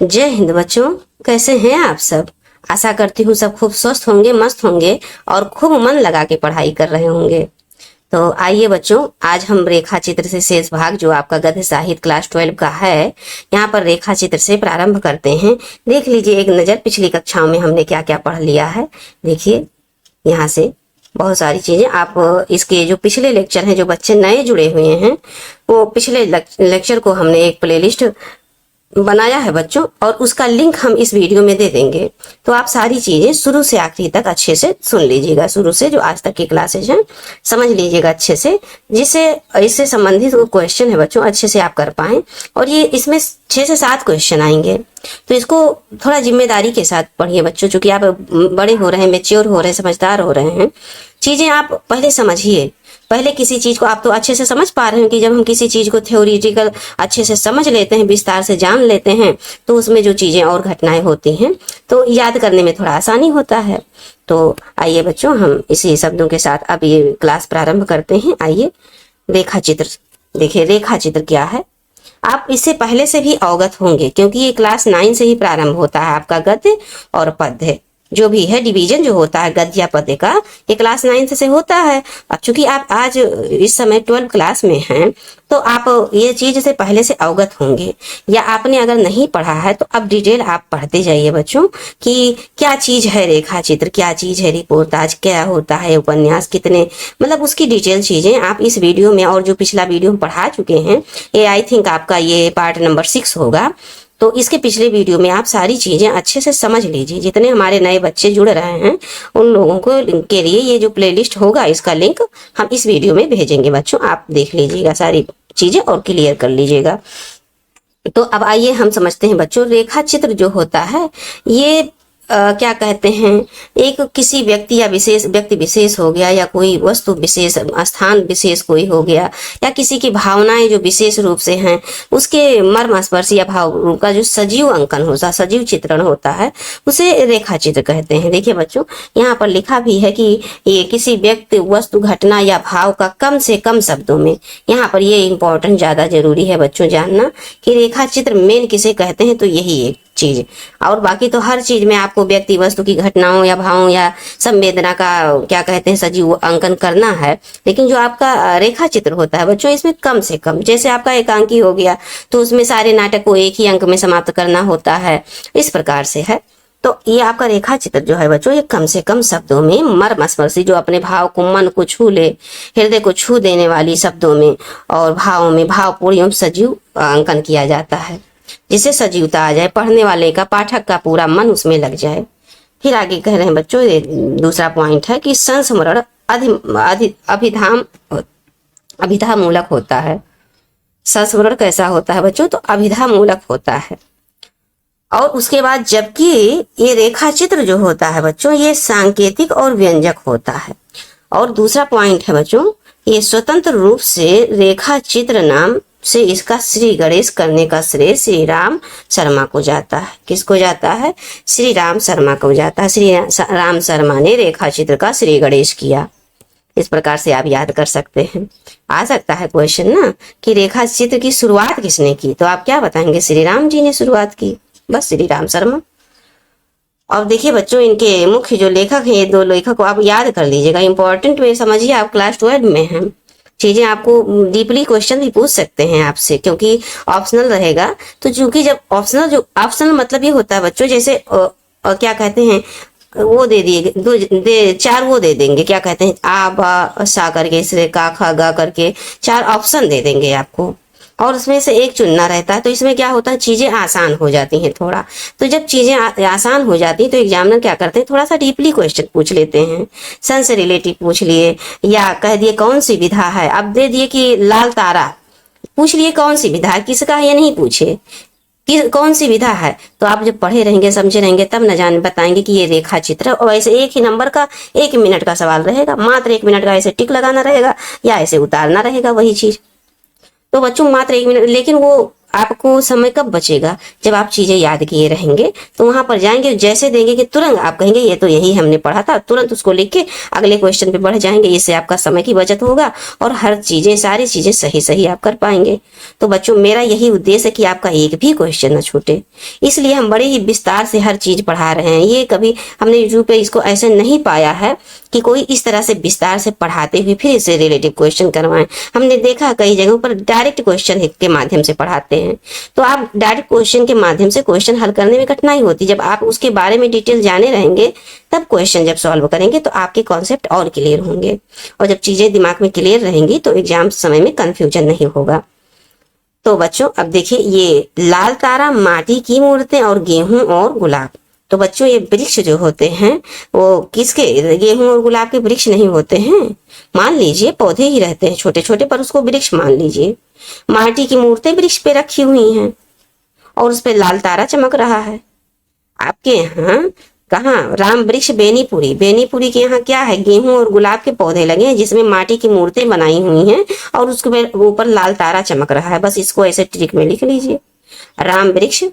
जय हिंद बच्चों। कैसे हैं आप सब? आशा करती हूँ सब खूब स्वस्थ होंगे, मस्त होंगे और खूब मन लगा के पढ़ाई कर रहे होंगे। तो आइए बच्चों, आज हम रेखा चित्र से शेष भाग जो आपका गद्य साहित्य क्लास 12 का है, यहाँ पर रेखा चित्र से प्रारंभ करते हैं। देख लीजिए एक नजर पिछली कक्षाओं में हमने क्या क्या पढ़ लिया है। देखिए यहाँ से बहुत सारी चीजें आप इसके जो पिछले लेक्चर हैं, जो बच्चे नए जुड़े हुए हैं, वो पिछले लेक्चर को हमने एक प्लेलिस्ट बनाया है बच्चों, और उसका लिंक हम इस वीडियो में दे देंगे। तो आप सारी चीजें शुरू से आखिरी तक अच्छे से सुन लीजिएगा, शुरू से जो आज तक की क्लासेज हैं समझ लीजिएगा अच्छे से, जिससे इससे संबंधित क्वेश्चन है बच्चों अच्छे से आप कर पाए। और ये इसमें 6 से 7 क्वेश्चन आएंगे, तो इसको थोड़ा जिम्मेदारी के साथ पढ़िए बच्चों, चूंकि आप बड़े हो रहे हैं, मेच्योर हो रहे हैं, समझदार हो रहे हैं। चीजें आप पहले समझिए। पहले किसी चीज को आप तो अच्छे से समझ पा रहे हैं कि जब हम किसी चीज को थ्योरिटिकल अच्छे से समझ लेते हैं, विस्तार से जान लेते हैं, तो उसमें जो चीजें और घटनाएं होती हैं तो याद करने में थोड़ा आसानी होता है। तो आइए बच्चों, हम इसी शब्दों के साथ अब ये क्लास प्रारंभ करते हैं। आइए रेखा चित्र देखिए। रेखा चित्र क्या है आप इससे पहले से भी अवगत होंगे, क्योंकि ये क्लास 9 से ही प्रारंभ होता है आपका गद्य और पद्य जो भी है, डिवीजन जो होता है गद्य या पद्य का, ये क्लास 9 से होता है। अब चूंकि आप आज इस समय 12 क्लास में हैं, तो आप ये चीज से पहले से अवगत होंगे, या आपने अगर नहीं पढ़ा है तो अब डिटेल आप पढ़ते जाइए बच्चों कि क्या चीज है रेखा चित्र, क्या चीज है रिपोर्टाज, क्या होता है उपन्यास, कितने मतलब उसकी डिटेल चीजें आप इस वीडियो में, और जो पिछला वीडियो हम पढ़ा चुके हैं, ये आई थिंक आपका ये पार्ट नंबर 6 होगा, तो इसके पिछले वीडियो में आप सारी चीजें अच्छे से समझ लीजिए। जितने हमारे नए बच्चे जुड़ रहे हैं उन लोगों को के लिए ये जो प्लेलिस्ट होगा, इसका लिंक हम इस वीडियो में भेजेंगे बच्चों, आप देख लीजिएगा सारी चीजें और क्लियर कर लीजिएगा। तो अब आइए हम समझते हैं बच्चों, रेखा चित्र जो होता है ये क्या कहते हैं, एक किसी व्यक्ति या व्यक्ति विशेष हो गया, या कोई वस्तु विशेष, स्थान विशेष कोई हो गया, या किसी की भावनाएं जो विशेष रूप से हैं उसके मर्म स्पर्श या भाव रूप का जो सजीव अंकन होता है, सजीव चित्रण होता है, उसे रेखा चित्र कहते हैं। देखिए बच्चों, यहाँ पर लिखा भी है कि ये किसी व्यक्ति, वस्तु, घटना या भाव का कम से कम शब्दों में, यहाँ पर ये इंपॉर्टेंट ज्यादा जरूरी है बच्चों जानना कि रेखा चित्र मेन किसे कहते हैं, तो यही एक चीज। और बाकी तो हर चीज में आपको व्यक्ति, वस्तु की घटनाओं या भावों या संवेदना का क्या कहते हैं सजीव अंकन करना है, लेकिन जो आपका रेखा चित्र होता है बच्चों, इसमें कम से कम, जैसे आपका एकांकी हो गया तो उसमें सारे नाटक को एक ही अंक में समाप्त करना होता है, इस प्रकार से है। तो ये आपका रेखा चित्र जो है बच्चों, ये कम से कम शब्दों में मर्मस्पर्शी, जो अपने भाव को, मन को छू ले, हृदय को छू देने वाली शब्दों में और भावों में भावपूर्ण एवं सजीव अंकन किया जाता है, जिससे सजीवता आ जाए, पढ़ने वाले का, पाठक का पूरा मन उसमें लग जाए। फिर आगे कह रहे हैं बच्चों, ये दूसरा पॉइंट है कि संस्मरण अभिधा मूलक होता है। संस्मरण कैसा होता है बच्चों, तो अभिधा मूलक होता है। और उसके बाद जबकि ये रेखा चित्र जो होता है बच्चों, ये सांकेतिक और व्यंजक होता है। और दूसरा पॉइंट है बच्चों, ये स्वतंत्र रूप से रेखा चित्र नाम से इसका श्री गणेश करने का श्रेय श्री राम शर्मा को जाता है। किसको जाता है? श्री राम शर्मा को जाता है। श्री राम शर्मा ने रेखा चित्र का श्री गणेश किया। इस प्रकार से आप याद कर सकते हैं। आ सकता है क्वेश्चन ना कि रेखा चित्र की शुरुआत किसने की, तो आप क्या बताएंगे? श्री राम जी ने शुरुआत की, बस श्री राम शर्मा। और देखिए बच्चों, इनके मुख्य जो लेखक हैं, ये 2 लेखक को आप याद कर लीजिएगा, इंपॉर्टेंट में समझिए, आप क्लास 12 में हैं। चीजें आपको डीपली क्वेश्चन भी पूछ सकते हैं आपसे, क्योंकि ऑप्शनल रहेगा। तो चूंकि जब ऑप्शनल मतलब ये होता है बच्चों, जैसे क्या कहते हैं, वो दे दिए 4 वो दे देंगे, क्या कहते हैं, आ बा सा करके, इससे का खा गा करके 4 ऑप्शन दे देंगे आपको, और उसमें से एक चुनना रहता है। तो इसमें क्या होता है, चीजें आसान हो जाती हैं थोड़ा। तो जब चीजें आसान हो जाती हैं तो एग्जामिनर क्या करते हैं, थोड़ा सा डीपली क्वेश्चन पूछ लेते हैं। सन से रिलेटिव पूछ लिए, या कह दिए कौन सी विधा है, अब दे दिए कि लाल तारा, पूछ लिए कौन सी विधा है, किसका है ये नहीं पूछे कि कौन सी विधा है। तो आप जब पढ़े रहेंगे, समझे रहेंगे, तब न जान बताएंगे कि ये रेखा चित्र। और ऐसे एक ही नंबर का 1 मिनट का सवाल रहेगा, मात्र 1 मिनट का ऐसे टिक लगाना रहेगा या ऐसे उतारना रहेगा वही चीज। तो बच्चों मात्र 1 मिनट, लेकिन वो आपको समय कब बचेगा, जब आप चीजें याद किए रहेंगे। तो वहां पर जाएंगे, जैसे देंगे कि तुरंत आप कहेंगे ये तो यही हमने पढ़ा था, तुरंत उसको लिख के अगले क्वेश्चन पे बढ़ जाएंगे। इससे आपका समय की बचत होगा और हर चीजें, सारी चीजें सही सही आप कर पाएंगे। तो बच्चों, मेरा यही उद्देश्य है कि आपका एक भी क्वेश्चन न छूटे, इसलिए हम बड़े ही विस्तार से हर चीज पढ़ा रहे हैं। ये कभी हमने यूट्यूब पे इसको ऐसे नहीं पाया है कि कोई इस तरह से विस्तार से पढ़ाते हुए फिर इसे रिलेटिव क्वेश्चन करवाएं। हमने देखा कई जगहों पर डायरेक्ट क्वेश्चन के माध्यम से पढ़ाते हैं, तो आप डायरेक्ट क्वेश्चन के माध्यम से क्वेश्चन हल करने में कठिनाई होती। जब आप उसके बारे में डिटेल जाने रहेंगे, तब क्वेश्चन जब सॉल्व करेंगे तो आपके कॉन्सेप्ट और क्लियर होंगे, और जब चीजें दिमाग में क्लियर रहेंगी तो एग्जाम समय में कंफ्यूजन नहीं होगा। तो बच्चों, अब देखिए, ये लाल तारा, माटी की मूर्तें और गेहूं और गुलाब। तो बच्चों, ये वृक्ष जो होते हैं वो किसके, गेहूं और गुलाब के वृक्ष नहीं होते हैं। मान लीजिए पौधे ही रहते हैं छोटे छोटे, पर उसको वृक्ष मान लीजिए। माटी की मूर्तें वृक्ष पे रखी हुई हैं और उस पे लाल तारा चमक रहा है। आपके यहाँ कहाँ, राम वृक्ष बेनीपुरी, बेनीपुरी के यहाँ क्या है, गेहूं और गुलाब के पौधे लगे हैं जिसमें माटी की मूर्तें बनाई हुई हैं और उसके ऊपर लाल तारा चमक रहा है। बस इसको ऐसे ट्रिक में लिख लीजिए, राम वृक्ष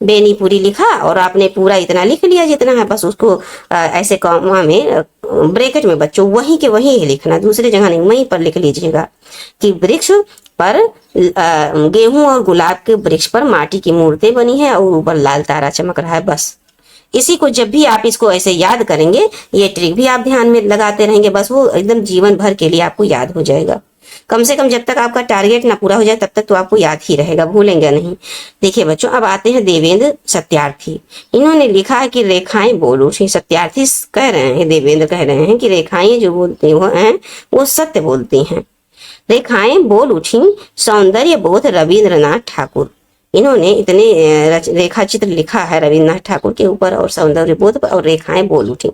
बेनीपुरी लिखा और आपने पूरा इतना लिख लिया जितना है। बस उसको ऐसे कॉमा में, ब्रैकेट में बच्चों वहीं के वहीं ही लिखना, दूसरी जगह नहीं, वहीं पर लिख लीजिएगा कि वृक्ष पर गेहूं और गुलाब के वृक्ष पर माटी की मूर्तें बनी है और ऊपर लाल तारा चमक रहा है। बस इसी को जब भी आप इसको ऐसे याद करेंगे, ये ट्रिक भी आप ध्यान में लगाते रहेंगे, बस वो एकदम जीवन भर के लिए आपको याद हो जाएगा। कम से कम जब तक आपका टारगेट ना पूरा हो जाए तब तक तो आपको याद ही रहेगा, भूलेंगे नहीं। देखिए बच्चों, अब आते हैं देवेंद्र सत्यार्थी। इन्होंने लिखा है कि रेखाएं बोल उठी। सत्यार्थी कह रहे हैं, देवेंद्र कह रहे हैं कि रेखाएं जो बोलती हैं वो सत्य बोलती हैं। रेखाएं बोल उठी, सौंदर्य बोध रविंद्रनाथ ठाकुर। इन्होंने इतने रेखा चित्र लिखा है रविन्द्रनाथ ठाकुर के ऊपर और सौंदर्य बोध पर, और रेखाएं बोल उठी।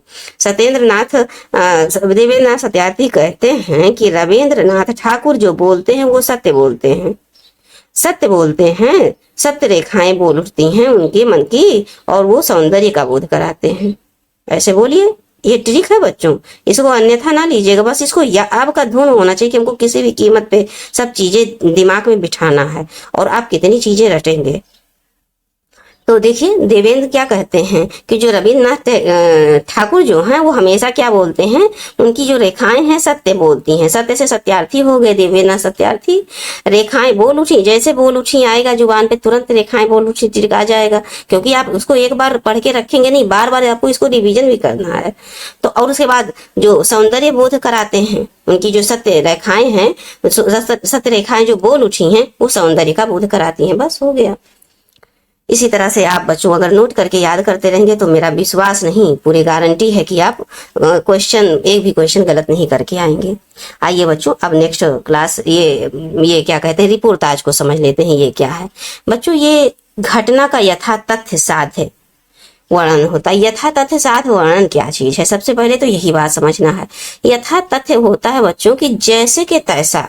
देवेंद्रनाथ सत्यार्थी कहते हैं कि रविंद्रनाथ ठाकुर जो बोलते हैं वो सत्य बोलते हैं, सत्य बोलते हैं। सत्य रेखाएं बोल उठती हैं उनके मन की और वो सौंदर्य का बोध कराते हैं। ऐसे बोलिए, ये ट्रिक है बच्चों, इसको अन्यथा ना लीजिएगा। बस इसको आपका धुन होना चाहिए कि हमको किसी भी कीमत पे सब चीजें दिमाग में बिठाना है, और आप कितनी चीजें रटेंगे। तो देखिए, देवेंद्र क्या कहते हैं कि जो रविन्द्रनाथ ठाकुर जो हैं वो हमेशा क्या बोलते हैं, उनकी जो रेखाएं हैं सत्य बोलती हैं। सत्य से सत्यार्थी हो गए देवेंद्रनाथ सत्यार्थी। रेखाएं बोल उठी, जैसे बोल उठी आएगा जुबान पे, तुरंत रेखाएं बोल उठी टिक आ जाएगा, क्योंकि आप उसको एक बार पढ़ के रखेंगे नहीं, बार बार आपको इसको रिविजन भी करना है। तो और उसके बाद जो सौंदर्य बोध कराते हैं, उनकी जो सत्य रेखाएं हैं, सत्य रेखाएं जो बोल उठी हैं वो सौंदर्य का बोध कराती हैं। बस हो गया। इसी तरह से आप बच्चों अगर नोट करके याद करते रहेंगे तो मेरा विश्वास नहीं, पूरी गारंटी है कि आप क्वेश्चन, एक भी क्वेश्चन गलत नहीं करके आएंगे। आइए बच्चों, अब नेक्स्ट क्लास ये क्या कहते हैं, रिपोर्टाज को समझ लेते हैं। ये क्या है बच्चों, ये घटना का यथा तथ्य साध्य वर्णन होता है। यथा तथ्य साध्य वर्णन क्या चीज है, सबसे पहले तो यही बात समझना है। यथा तथ्य होता है बच्चों कि जैसे के तैसा,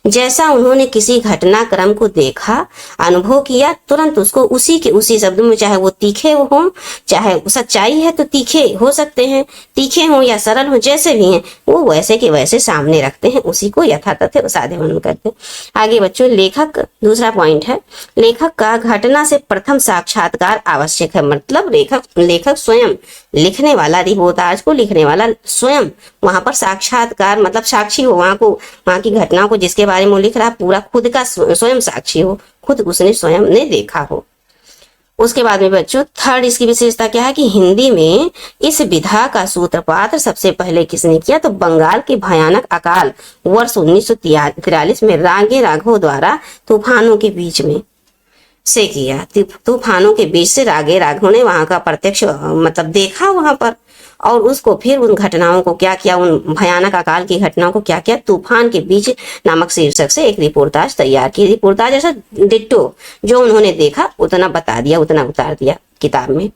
जैसा उन्होंने किसी घटनाक्रम को देखा, अनुभव किया, तुरंत उसको उसी के उसी शब्दों में, चाहे वो तीखे हो, चाहे सच्चाई है तो तीखे हो सकते हैं, तीखे हो या सरल हो, जैसे भी हैं वो वैसे के वैसे सामने रखते हैं, उसी को यथातथ्य साध्य वर्णन करते हैं। आगे बच्चों, लेखक, दूसरा पॉइंट है, लेखक का घटना से प्रथम साक्षात्कार आवश्यक है। मतलब लेखक स्वयं, लिखने वाला, रिपोर्टाज को लिखने वाला स्वयं वहां पर साक्षात्कार, मतलब साक्षी हो, वहां की घटना को जिसके बारे में लिख रहा पूरा खुद का स्वयं साक्षी हो, खुद उसने स्वयं ने देखा हो। उसके बाद में बच्चों, थर्ड इसकी विशेषता क्या है कि हिंदी में इस विधा का सूत्रपात सबसे पहले किसने किया, तो बंगाल के भयानक अकाल वर्ष 1943 में रागे राघव द्वारा तूफानों के बीच में से किया। तूफानों के बीच से रागे राघव ने वहां का प्रत्यक्ष मतलब देखा वहां पर, और उसको फिर उन घटनाओं को क्या किया, उन भयानक अकाल की घटनाओं को क्या किया, तूफान के बीच नामक शीर्षक से एक रिपोर्टाज तैयार की। रिपोर्टाज ऐसा डिट्टो जो उन्होंने देखा उतना बता दिया, उतना उतार दिया किताब में।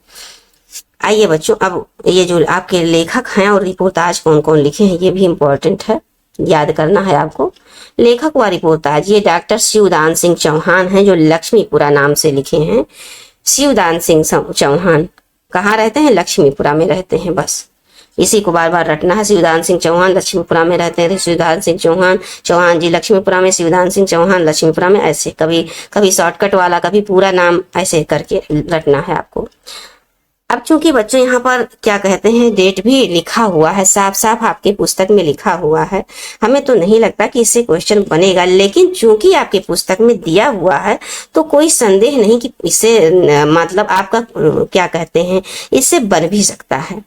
आइए बच्चों, अब ये जो आपके लेखक हैं और रिपोर्टाज कौन कौन लिखे हैं ये भी इम्पोर्टेंट है, याद करना है आपको। लेखक व रिपोर्टाज, ये डॉक्टर शिवदान सिंह चौहान हैं जो लक्ष्मीपुरा नाम से लिखे हैं। शिवदान सिंह चौहान कहाँ रहते हैं, लक्ष्मीपुरा में रहते हैं। बस इसी को बार बार रटना है। शिवदान सिंह चौहान लक्ष्मीपुरा में रहते थे, शिवदान सिंह चौहान, चौहान जी लक्ष्मीपुरा में, शिवदान सिंह चौहान लक्ष्मीपुरा में, ऐसे कभी कभी शॉर्टकट वाला, कभी पूरा नाम ऐसे करके रटना है आपको। अब चूंकि बच्चों यहाँ पर क्या कहते हैं, डेट भी लिखा हुआ है, साफ साफ आपके पुस्तक में लिखा हुआ है, हमें तो नहीं लगता कि इससे क्वेश्चन बनेगा, लेकिन चूंकि आपके पुस्तक में दिया हुआ है तो कोई संदेह नहीं कि इससे मतलब आपका क्या कहते हैं, इससे बन भी सकता है।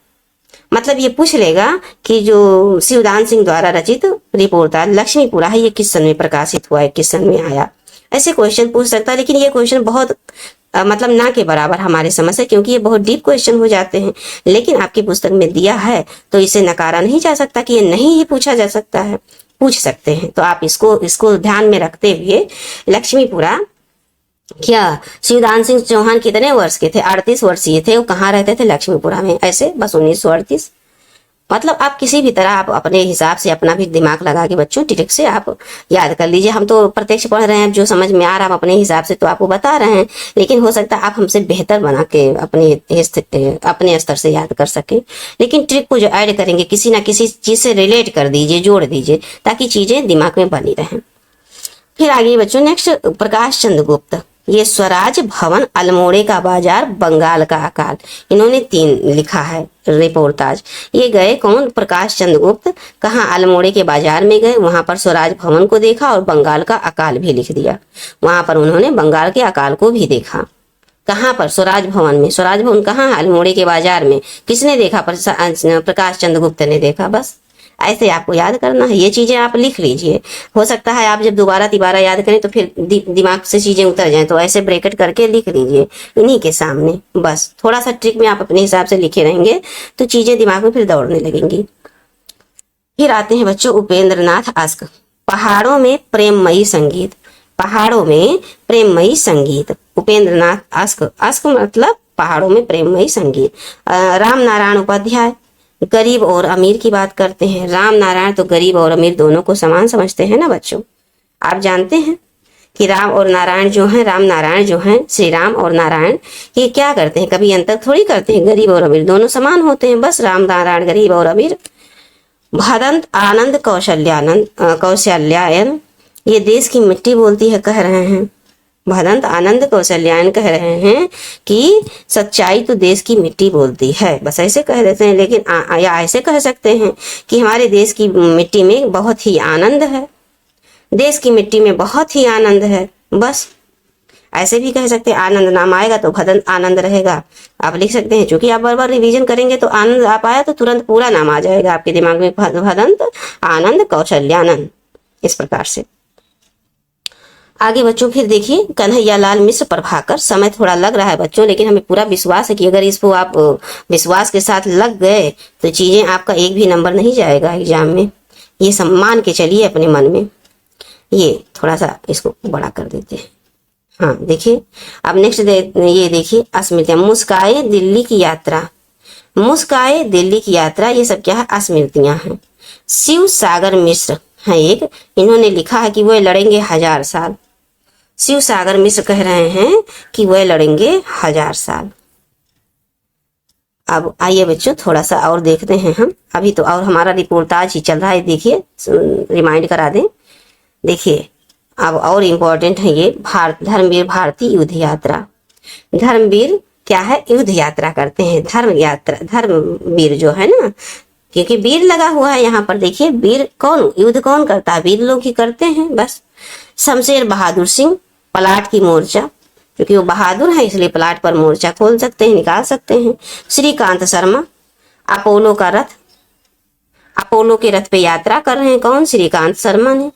मतलब ये पूछ लेगा कि जो शिवदान सिंह द्वारा रचित रिपोर्टाज लक्ष्मीपुरा है, ये किस सन में प्रकाशित हुआ है, किस सन में आया, ऐसे क्वेश्चन पूछ सकता है। लेकिन ये क्वेश्चन बहुत मतलब ना के बराबर हमारे समझ से, क्योंकि ये बहुत डीप क्वेश्चन हो जाते हैं। लेकिन आपकी पुस्तक में दिया है तो इसे नकारा नहीं जा सकता कि ये नहीं ही पूछा जा सकता है, पूछ सकते हैं। तो आप इसको ध्यान में रखते हुए लक्ष्मीपुरा, क्या शिवदान सिंह चौहान कितने वर्ष के थे, 38 वर्षीय थे, वो कहाँ रहते थे, लक्ष्मीपुरा में, ऐसे बस 1938। मतलब आप किसी भी तरह आप अपने हिसाब से अपना भी दिमाग लगा के बच्चों ट्रिक से आप याद कर लीजिए। हम तो प्रत्यक्ष पढ़ रहे हैं, जो समझ में आ रहा है अपने हिसाब से तो आपको बता रहे हैं, लेकिन हो सकता है आप हमसे बेहतर बना के अपने स्तर से याद कर सके। लेकिन ट्रिक को जो ऐड करेंगे किसी ना किसी चीज से रिलेट कर दीजिए, जोड़ दीजिए, ताकि चीजें दिमाग में बनी रहें। फिर आगे बच्चों नेक्स्ट, प्रकाश चंद्र गुप्त, ये स्वराज भवन, अल्मोड़े का बाजार, बंगाल का अकाल, इन्होंने 3 लिखा है रिपोर्टाज। ये गए कौन, प्रकाश चंद्र गुप्त, कहाँ, अल्मोड़े के बाजार में गए, वहां पर स्वराज भवन को देखा और बंगाल का अकाल भी लिख दिया। वहां पर उन्होंने बंगाल के अकाल को भी देखा। कहाँ पर, स्वराज भवन में। स्वराज भवन कहाँ है, अल्मोड़े के बाजार में। किसने देखा, प्रकाश चंद्र गुप्त ने देखा। बस ऐसे आपको याद करना है, ये चीजें आप लिख लीजिए। हो सकता है आप जब दोबारा तिबारा याद करें तो फिर दिमाग से चीजें उतर जाएं, तो ऐसे ब्रैकेट करके लिख लीजिए इन्हीं के सामने। बस थोड़ा सा ट्रिक में आप अपने हिसाब से लिखे रहेंगे तो चीजें दिमाग में फिर दौड़ने लगेंगी। फिर आते हैं बच्चों उपेंद्र नाथ आस्क, पहाड़ों में प्रेममयी संगीत, पहाड़ों में प्रेममयी संगीत, उपेंद्र नाथ आस्क, आस्क मतलब पहाड़ों में प्रेममयी संगीत। राम नारायण उपाध्याय, गरीब और अमीर की बात करते हैं। राम नारायण तो गरीब और अमीर दोनों को समान समझते हैं ना बच्चों। आप जानते हैं कि राम और नारायण जो हैं, राम नारायण जो हैं, श्री राम और नारायण, ये क्या करते हैं, कभी अंतर थोड़ी करते हैं, गरीब और अमीर दोनों समान होते हैं। बस राम नारायण गरीब और अमीर। भदंत आनंद कौशल्यायन, ये देश की मिट्टी बोलती है, कह रहे हैं। भदंत आनंद कौशल्यायन कह रहे हैं कि सच्चाई तो देश की मिट्टी बोलती है, बस ऐसे कह देते हैं। लेकिन या ऐसे कह सकते हैं कि हमारे देश की मिट्टी में बहुत ही आनंद है, देश की मिट्टी में बहुत ही आनंद है, बस ऐसे भी कह सकते हैं। आनंद नाम आएगा तो भदंत आनंद रहेगा, आप लिख सकते हैं। क्योंकि आप बार बार रिवीजन करेंगे तो आनंद आप आया तो तुरंत पूरा नाम आ जाएगा आपके दिमाग में, भदंत आनंद कौशल्यानंद, इस प्रकार से। आगे बच्चों फिर देखिए कन्हैयालाल मिश्र प्रभाकर, समय थोड़ा लग रहा है बच्चों, लेकिन हमें पूरा विश्वास है कि अगर इसको आप विश्वास के साथ लग गए तो चीजें आपका एक भी नंबर नहीं जाएगा एग्जाम में, ये सम्मान के चलिए अपने मन में। ये थोड़ा सा इसको बड़ा कर देते हैं। हाँ देखिए अब नेक्स्ट ये देखिए स्मृतियां, मुस्काए दिल्ली की यात्रा, मुस्काए दिल्ली की यात्रा, ये सब क्या है, स्मृतियां हैं। शिव सागर मिश्र है एक, इन्होंने लिखा है कि वह लड़ेंगे 1000 साल। शिव सागर मिश्र कह रहे हैं कि वह लड़ेंगे 1000 साल। अब आइए बच्चों थोड़ा सा और देखते हैं हम, अभी तो और हमारा रिपोर्टाज ही चल रहा है, देखिए रिमाइंड करा दें। देखिए अब और इम्पोर्टेंट है ये, धर्मवीर भारती युद्ध यात्रा। धर्मवीर क्या है, युद्ध यात्रा करते हैं, धर्मवीर जो है ना, क्योंकि वीर लगा हुआ है यहाँ पर। देखिए वीर कौन, युद्ध कौन करता है, वीर लोग ही करते हैं बस। शमशेर बहादुर सिंह, पलाट की मोर्चा, क्योंकि वो बहादुर है इसलिए पलाट पर मोर्चा खोल सकते हैं, निकाल सकते हैं। श्रीकांत शर्मा, अपोलो का रथ, अपोलो के रथ पे यात्रा कर रहे हैं कौन, श्रीकांत शर्मा ने।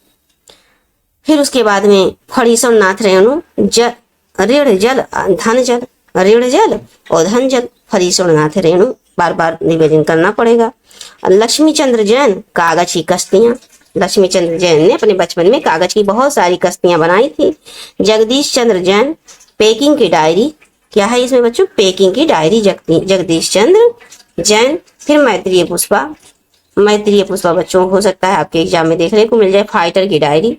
फिर उसके बाद में फणीश्वर नाथ रेणु, ऋण जल धन जल, ऋण जल और धन जल, फणीश्वर नाथ रेणु, बार बार निवेदन करना पड़ेगा। लक्ष्मी चंद्र जैन, कागज की कश्तियां, लक्ष्मी चंद्र जैन ने अपने बचपन में कागज की बहुत सारी कश्तियां बनाई थी। जगदीश चंद्र जैन, पैकिंग की डायरी, क्या है इसमें बच्चों, पैकिंग की डायरी, जगदीश चंद्र जैन। फिर मैत्रेय पुष्पा, मैत्रेय पुष्पा बच्चों हो सकता है आपके एग्जाम में देखने को मिल जाए, फाइटर की डायरी।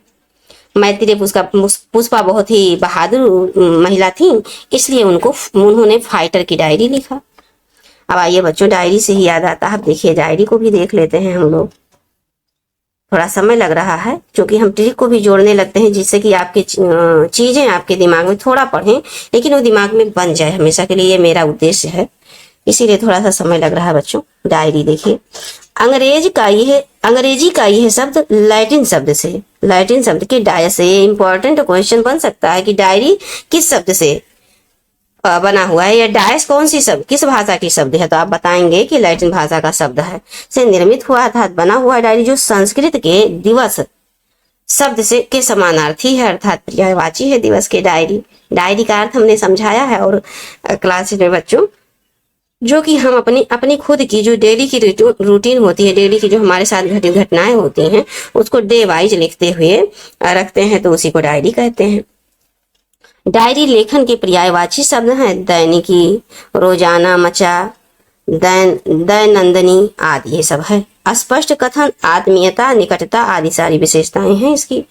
मैत्रेय पुष्पा बहुत ही बहादुर महिला थी, इसलिए उन्होंने फाइटर की डायरी लिखा। अब आइए बच्चों, डायरी से ही याद आता है, अब देखिए डायरी को भी देख लेते हैं हम लोग। थोड़ा समय लग रहा है क्योंकि हम ट्रिक को भी जोड़ने लगते हैं, जिससे कि आपकी चीजें आपके दिमाग में थोड़ा पढ़ें लेकिन वो दिमाग में बन जाए हमेशा के लिए, ये मेरा उद्देश्य है, इसीलिए थोड़ा सा समय लग रहा है बच्चों। डायरी देखिए, अंग्रेजी का यह शब्द लैटिन शब्द के डाय से इंपॉर्टेंट क्वेश्चन बन सकता है कि डायरी किस शब्द से बना हुआ है, या डायस कौन सी शब्द किस भाषा की शब्द है, तो आप बताएंगे कि लैटिन भाषा का शब्द है से निर्मित हुआ अर्थात बना हुआ डायरी, जो संस्कृत के दिवस शब्द से के समानार्थी है अर्थात पर्यायवाची है दिवस के। डायरी का अर्थ हमने समझाया है और क्लास में बच्चों, जो कि हम अपनी खुद की जो डेली की रूटीन होती है, डेली की जो हमारे साथ घटित घटनाएं होती हैं उसको डे वाइज लिखते हुए रखते हैं, तो उसी को डायरी कहते हैं। डायरी लेखन के पर्यायवाची शब्द हैं दैनिकी, रोजाना, मचा, दैनंदिनी आदि, ये सब है। स्पष्ट कथन, आत्मीयता, निकटता आदि सारी विशेषताएं हैं इसकी।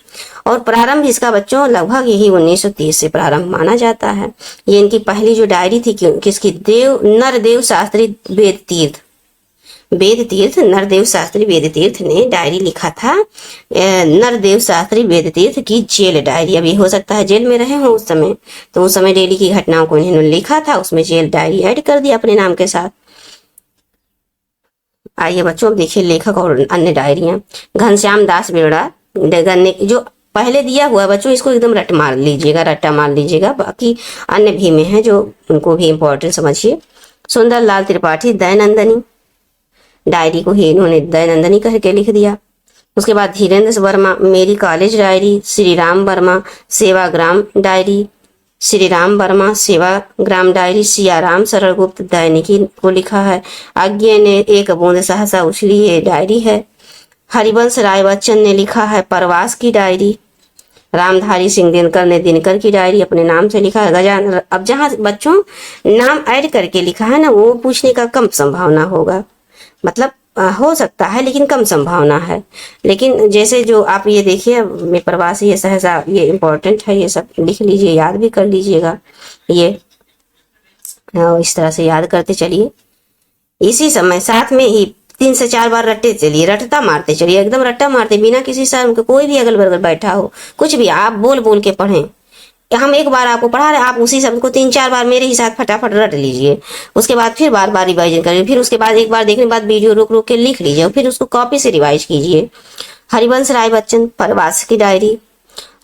और प्रारंभ इसका बच्चों लगभग यही 1930 से प्रारंभ माना जाता है। ये इनकी पहली जो डायरी थी किसकी, नरदेव शास्त्री वेद तीर्थ ने डायरी लिखा था। नरदेव शास्त्री वेद तीर्थ की जेल डायरी, अभी हो सकता है जेल में रहे हों उस समय, तो उस समय डेली की घटनाओं को इन्होंने लिखा था, उसमें जेल डायरी ऐड कर दिया अपने नाम के साथ। आइए बच्चों, अब देखिए लेखक और अन्य डायरियां। घनश्याम दास बेड़ा जो पहले दिया हुआ बच्चों, इसको एकदम रट्टा मार लीजिएगा, बाकी अन्य भी में है जो उनको भी इंपॉर्टेंट समझिए। सुंदर लाल त्रिपाठी दैनंदिनी, डायरी को ही इन्होंने दैनंदिनी कह के लिख दिया। उसके बाद धीरेन्द्र वर्मा मेरी college diary, Shri Ram Verma Sevagram diary, Siyaram सरल गुप्त दैनिकी को लिखा है। आज्ञे ने एक बूंद सहसा उछली, ये डायरी है। हरिवंश राय बच्चन ने लिखा है प्रवास की डायरी। रामधारी सिंह दिनकर ने दिनकर की डायरी अपने नाम से लिखा है। गजानन, अब जहां बच्चों नाम ऐड करके लिखा है ना, वो पूछने का कम संभावना होगा, मतलब हो सकता है लेकिन कम संभावना है। लेकिन जैसे जो आप ये देखिए, मैं प्रवासी, ये सहसा, ये इंपॉर्टेंट है, ये सब लिख लीजिए, याद भी कर लीजिएगा। ये इस तरह से याद करते चलिए। इसी समय साथ में ही 3 से 4 बार रटता मारते चलिए, एकदम रट्टा मारते बिना किसी शर्म के। कोई भी अगल बगल बैठा हो, कुछ भी आप बोल बोल के पढ़ें। हम एक बार आपको पढ़ा रहे, आप उसी शब्द को 3-4 बार मेरे ही साथ फटाफट रट लीजिए। उसके बाद फिर बार बार रिवाइजन करिए, फिर उसके बाद एक बार देखने के बाद वीडियो रुक रुक के लिख लीजिए, फिर उसको कॉपी से रिवाइज कीजिए। हरिवंश राय बच्चन प्रवास की डायरी,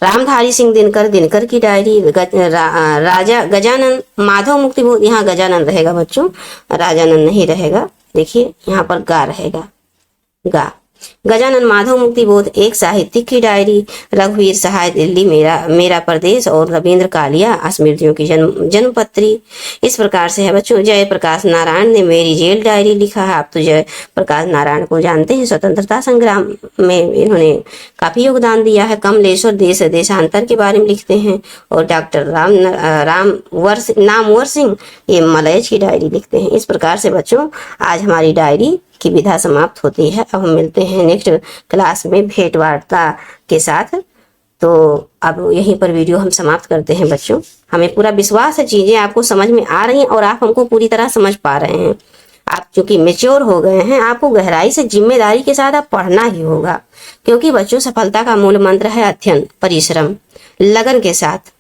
रामधारी सिंह दिनकर की डायरी, राजा गजानन माधव मुक्ति बोध, यहाँ गजानन रहेगा बच्चों, राजानंद नहीं रहेगा, देखिए यहाँ पर गा रहेगा, गा। गजानन माधव मुक्ति बोध एक साहित्यिक की डायरी, रघुवीर सहाय दिल्ली मेरा प्रदेश, और रविंद्र कालिया स्मृतियों की जन्मपत्री। इस प्रकार से है बच्चों। जय प्रकाश नारायण ने मेरी जेल डायरी लिखा है। आप तो जय प्रकाश नारायण को जानते हैं, स्वतंत्रता संग्राम में इन्होंने काफी योगदान दिया है। कमलेश्वर देशांतर के बारे में लिखते हैं। और डॉक्टर नामवर सिंह ये मलयज की डायरी लिखते हैं। इस प्रकार से बच्चों आज हमारी डायरी की विधा समाप्त होती है। अब हम मिलते हैं नेक्स्ट क्लास में भेंट वार्ता के साथ। तो अब यहीं पर वीडियो हम समाप्त करते हैं बच्चों। हमें पूरा विश्वास है चीजें आपको समझ में आ रही हैं और आप हमको पूरी तरह समझ पा रहे हैं। आप चूंकि मेच्योर हो गए हैं, आपको गहराई से जिम्मेदारी के साथ आप पढ़ना ही होगा, क्योंकि बच्चों सफलता का मूल मंत्र है अध्ययन, परिश्रम, लगन के साथ,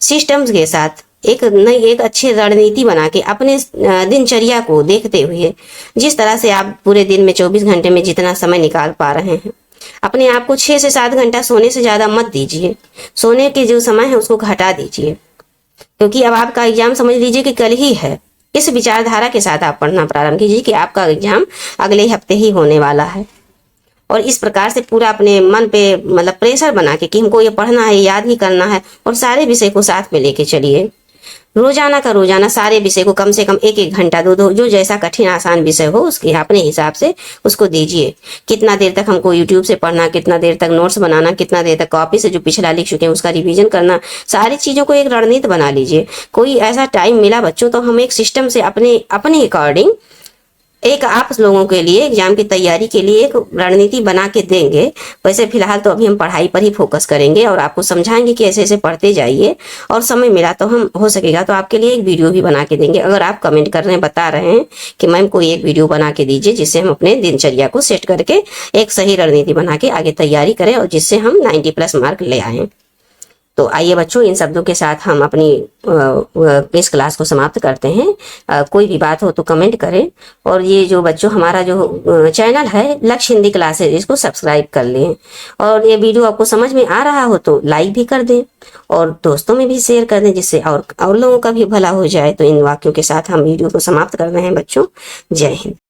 सिस्टम्स के साथ एक अच्छी रणनीति बना के अपने दिनचर्या को देखते हुए, जिस तरह से आप पूरे दिन में 24 घंटे में जितना समय निकाल पा रहे हैं, अपने आप को 6 से 7 घंटा सोने से ज्यादा मत दीजिए। सोने के जो समय है उसको घटा दीजिए, क्योंकि अब आपका एग्जाम समझ लीजिए कि कल ही है। इस विचारधारा के साथ आप पढ़ना प्रारंभ कीजिए कि आपका एग्जाम अगले हफ्ते ही होने वाला है। और इस प्रकार से पूरा अपने मन पे मतलब प्रेशर बना के कि हमको ये पढ़ना है, याद ही करना है, और सारे विषय को साथ में लेके चलिए। रोजाना सारे विषय को कम से कम 1-1 घंटा दो, जो जैसा कठिन आसान विषय हो उसके अपने हिसाब से उसको दीजिए। कितना देर तक हमको यूट्यूब से पढ़ना, कितना देर तक नोट्स बनाना, कितना देर तक कॉपी से जो पिछला लिख चुके हैं उसका रिवीजन करना, सारी चीजों को एक रणनीति बना लीजिए। कोई ऐसा टाइम मिला बच्चों तो हम एक सिस्टम से अपने अकॉर्डिंग एक आप लोगों के लिए एग्जाम की तैयारी के लिए एक रणनीति बना के देंगे। वैसे फिलहाल तो अभी हम पढ़ाई पर ही फोकस करेंगे और आपको समझाएंगे कि ऐसे ऐसे पढ़ते जाइए, और समय मिला तो हम हो सकेगा तो आपके लिए एक वीडियो भी बना के देंगे। अगर आप कमेंट कर रहे हैं, बता रहे हैं कि मैम कोई एक वीडियो बना के दीजिए जिससे हम अपने दिनचर्या को सेट करके एक सही रणनीति बना के आगे तैयारी करें और जिससे हम 90+ मार्क ले आए। तो आइए बच्चों, इन शब्दों के साथ हम अपनी इस क्लास को समाप्त करते हैं। कोई भी बात हो तो कमेंट करें, और ये जो बच्चों हमारा जो चैनल है लक्ष्य हिंदी क्लासेज, इसको सब्सक्राइब कर लें, और ये वीडियो आपको समझ में आ रहा हो तो लाइक भी कर दें और दोस्तों में भी शेयर कर दें, जिससे और लोगों का भी भला हो जाए। तो इन वाक्यों के साथ हम वीडियो को समाप्त कर रहे हैं बच्चों। जय हिंद।